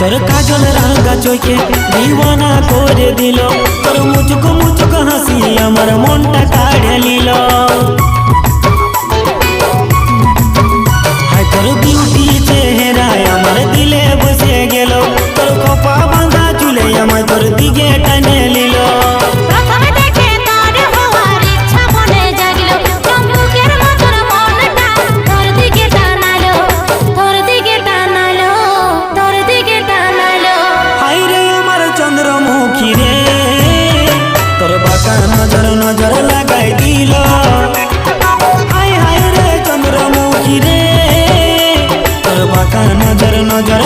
তোর কাজল রাঙা চোখে দিওয়ানা করে দিল, তোর মুচুক মুচুক হাসি আমার মনটা কাড়ে নিল। হায় তোর বিউটি চেহারায় আমার দিলে বসে গেল, তোর কপা বাঁধা চুলে আমায় তোর দিকে টানে নিল। নজর নজর লাগাই দিল, হায় হায় রে চন্দ্রমুখী রে, তোর বাঁকা নজর নজর